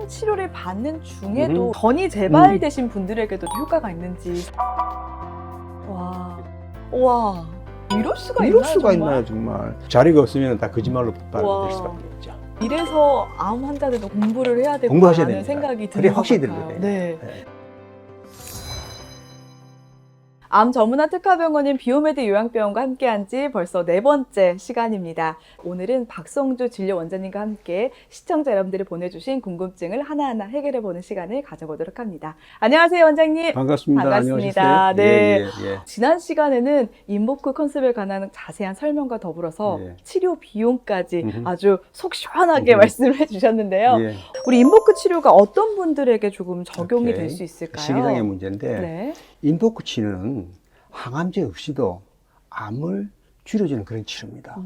항암 치료를 받는 중에도 전이 재발되신 분들에게도 효과가 있는지. 와, 이럴 수가 있나요? 이럴 수가 정말? 있나요, 정말. 자리가 없으면 다 거짓말로 발견될 수밖에 없죠. 이래서 암 환자들도 공부를 해야 공부하셔야 되겠다는 됩니다. 생각이 그게 드는 것 확실히 같아요. 들거든요. 네. 네. 암 전문화 특화병원인 비오메드 요양병원과 함께한 지 벌써 4번째 시간입니다. 오늘은 박성주 진료원장님과 함께 시청자 여러분들이 보내주신 궁금증을 하나하나 해결해보는 시간을 가져보도록 합니다. 안녕하세요, 원장님. 반갑습니다. 반갑습니다. 안녕하셨어요? 네. 예. 지난 시간에는 인보크 컨셉에 관한 자세한 설명과 더불어서 예. 치료 비용까지 음흠. 아주 속 시원하게 말씀을 해주셨는데요. 예. 우리 인보크 치료가 어떤 분들에게 조금 적용이 오케이. 될 수 있을까요? 시기상의 문제인데 네. 인보크 치료는 항암제 없이도 암을 줄여주는 그런 치료입니다.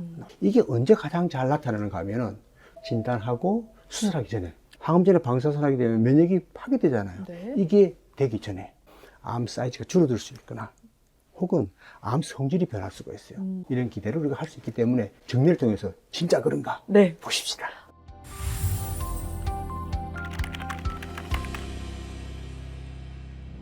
이게 언제 가장 잘 나타나는가 하면은 진단하고 수술하기 전에 항암제를 방사선하게 되면 면역이 파괴되잖아요. 네. 이게 되기 전에 암 사이즈가 줄어들 수 있거나 혹은 암 성질이 변할 수가 있어요. 이런 기대를 우리가 할 수 있기 때문에 정밀을 통해서 진짜 그런가 네. 보십시다.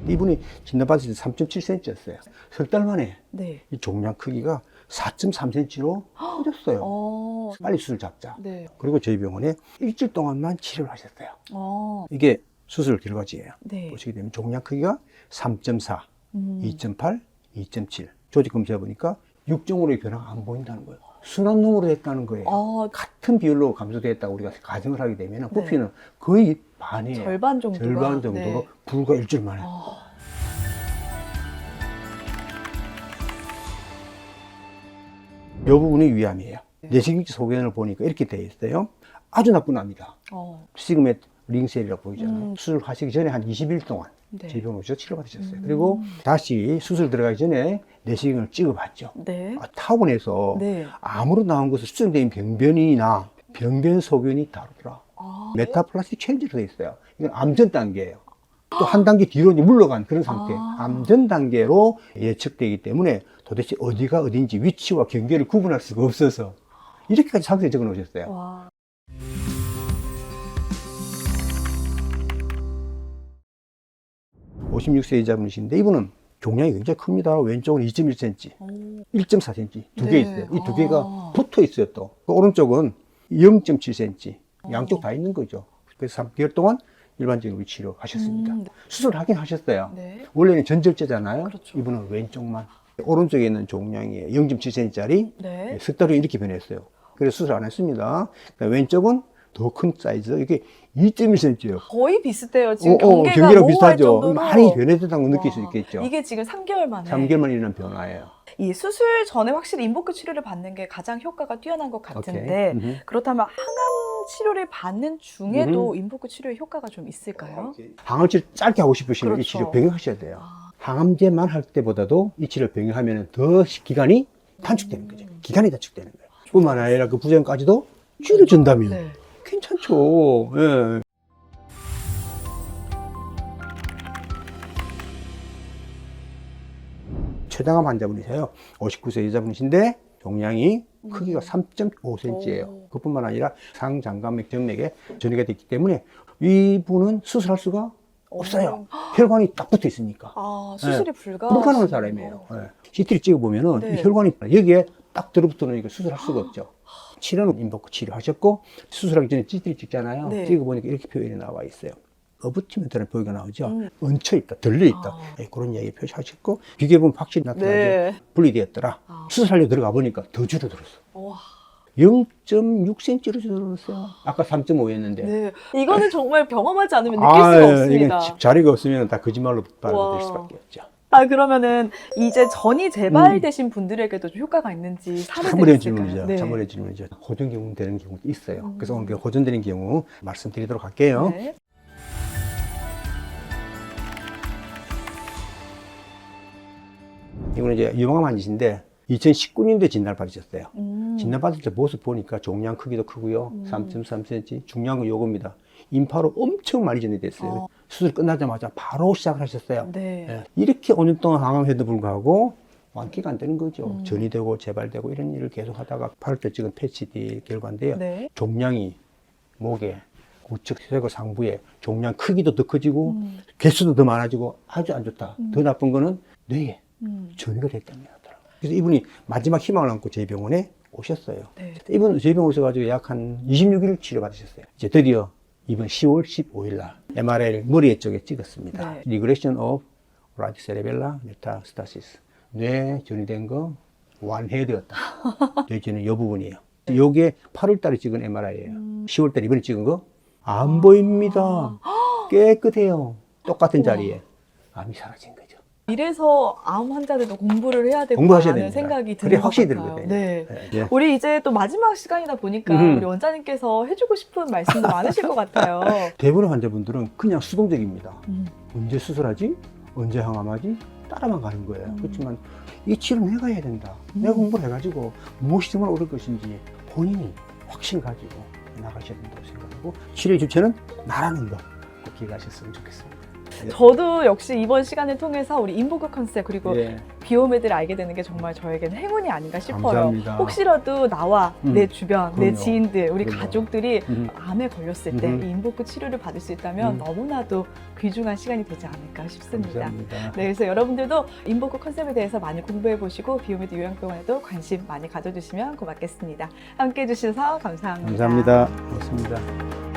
이분이 진단받았을 때 3.7cm였어요. 석 달 만에 네. 이 종양 크기가 4.3cm로 커졌어요. 빨리 수술 잡자. 네. 그리고 저희 병원에 일주일 동안만 치료를 하셨어요. 어. 이게 수술 결과지예요. 네. 보시게 되면 종양 크기가 3.4, 2.8, 2.7. 조직 검사해 보니까 육종으로의 변화가 안 보인다는 거예요. 순환놈으로 됐다는 거예요. 같은 비율로 감소됐다고 우리가 가정을 하게 되면 부피는 거의 반이에요. 절반 정도가. 절반 정도가 네. 불과 일주일 만에. 이 부분이 위암이에요. 내시경지 소견을 보니까 이렇게 되어 있어요. 아주 나쁜 암이다. 시그맷 링셀이라고 보이잖아요. 수술하시기 전에 한 20일 동안 저희 병원에 오셔서 치료받으셨어요. 그리고 다시 수술 들어가기 전에 내시경을 찍어봤죠. 네. 타원에서 네. 암으로 나온 것을 수정된 병변이나 병변 소견이 다르더라. 메타플라스틱 체인지로 되어 있어요. 이건 암전 단계예요. 또 한 단계 뒤로 이제 물러간 그런 상태. 암전 단계로 예측되기 때문에 도대체 어디가 어딘지 위치와 경계를 구분할 수가 없어서 이렇게까지 상세히 적어 놓으셨어요. 와. 오 56세 여자분이신데 이분은 종양이 굉장히 큽니다. 왼쪽은 2.1cm, 1.4cm 두 개 있어요. 이 두 개가 붙어 있어요. 또 오른쪽은 0.7cm 양쪽 다 있는 거죠. 그래서 3개월 동안 일반적인 치료하셨습니다. 수술하긴 하셨어요. 네. 원래는 전절제잖아요. 그렇죠. 이분은 왼쪽만. 오른쪽에 있는 종양이 0.7cm짜리 네. 석 달 후에 이렇게 변했어요. 그래서 수술 안 했습니다. 왼쪽은 더 큰 사이즈, 이게 2.1cm예요. 거의 비슷해요. 지금 경계가 경계랑 모호할 비슷하죠. 정도로. 많이 변했다는 걸 느낄 수 있겠죠. 이게 지금 3개월 만에. 3개월 만에 일어난 변화예요. 이 수술 전에 확실히 인보크 치료를 받는 게 가장 효과가 뛰어난 것 같은데 그렇다면 항암 치료를 받는 중에도 인보크 치료의 효과가 좀 있을까요? 항암치를 짧게 하고 싶으시면 그렇죠. 이 치료 병행하셔야 돼요. 항암제만 할 때보다도 이 치료를 병행하면 더 기간이 단축되는 거죠. 기간이 단축되는 거예요. 뿐만 아니라 그 부작용까지도 줄여준다면 네. 괜찮죠. 예. 최장암 환자분이세요. 59세 여자분이신데 종양이 크기가 3.5cm예요. 그뿐만 아니라 상장관맥 정맥에 전이가 됐기 때문에 이분은 수술할 수가 없어요. 혈관이 딱 붙어 있으니까. 수술이 불가능한 사람이에요. CT를 찍어보면은 이 혈관이 여기에 딱 들어붙으니까 수술할 수가 없죠. 치료는 인보크 치료하셨고 수술하기 전에 CT를 찍잖아요. 네. 찍어보니까 이렇게 표현이 나와 있어요. 어부티멘트라는 표현이 나오죠. 얹혀있다, 들려있다. 그런 이야기 표시하셨고 비교해보면 확실히 나타나죠. 네. 분리되었더라. 수술하려고 들어가 보니까 더 줄어들었어. 0.6cm로 줄어들었어요. 아까 3.5였는데. 네. 이거는 정말 경험하지 않으면 느낄 수가 없습니다. 이게 자리가 없으면 다 거짓말로 발견될 수밖에 없죠. 그러면은 이제 전이 재발되신 분들에게도 좀 효과가 있는지 참 사례들이 어려운 있을까요? 질문이죠. 네. 참 어려운 질문이죠. 호전 경우 되는 경우도 있어요. 그래서 오늘 호전되는 경우 말씀드리도록 할게요. 네. 이거는 이제 유방암 환자신데 2019년도에 진단을 받으셨어요. 진단받을 때 모습 보니까 종양 크기도 크고요. 3.3cm, 중요한 건 요겁니다. 인파로 엄청 많이 전이됐어요. 수술 끝나자마자 바로 시작을 하셨어요. 네. 예. 이렇게 5년 동안 항암해도 불구하고 완쾌가 안 되는 거죠. 전이되고 재발되고 이런 일을 계속 하다가 8월 때 찍은 패치디 결과인데요. 네. 종양이 목에 우측 쇄골 상부에 종양 크기도 더 커지고 개수도 더 많아지고 아주 안 좋다. 더 나쁜 거는 뇌에 전이가 됐다는 거더라고요. 그래서 이분이 마지막 희망을 안고 저희 병원에 오셨어요. 네. 이분 저희 병원 오셔가지고 약 한 26일 치료받으셨어요. 이제 드디어 이번 10월 15일 날 MRI를 머리 쪽에 찍었습니다. 네. Regression of right cerebellar metastasis. 뇌 전이된 거 완해되었다. 뇌 전이 이 부분이에요. 요게 8월 달에 찍은 MRI예요. 10월 달에 이번에 찍은 거 안 보입니다. 깨끗해요. 똑같은 자리에 암이 사라진 거죠. 이래서 암 환자들도 공부를 해야 공부하셔야 되겠다는 됩니다. 생각이 그래 드는 것 확실히 같아요. 들거든요. 네. 네. 우리 이제 또 마지막 시간이다 보니까 우리 원장님께서 해주고 싶은 말씀도 많으실 것 같아요. 대부분의 환자분들은 그냥 수동적입니다. 언제 수술하지? 언제 항암하지? 따라만 가는 거예요. 그렇지만 이 치료는 내가 해야 된다. 내가 공부를 해가지고 무엇이 정말 옳을 것인지 본인이 확신 가지고 나가셔야 된다고 생각하고 치료의 주체는 나라는 거 꼭 기억하셨으면 좋겠습니다. 네. 저도 역시 이번 시간을 통해서 우리 인보그 컨셉 그리고 네. 비오메드를 알게 되는 게 정말 저에게는 행운이 아닌가 싶어요. 감사합니다. 혹시라도 나와 내 주변, 내 그럼요. 지인들, 우리 그럼요. 가족들이 암에 걸렸을 때 이 인보그 치료를 받을 수 있다면 음. 너무나도 귀중한 시간이 되지 않을까 싶습니다. 감사합니다. 네, 그래서 여러분들도 인보그 컨셉에 대해서 많이 공부해 보시고 비오메드 요양병원에도 관심 많이 가져주시면 고맙겠습니다. 함께 해주셔서 감사합니다. 감사합니다. 고맙습니다.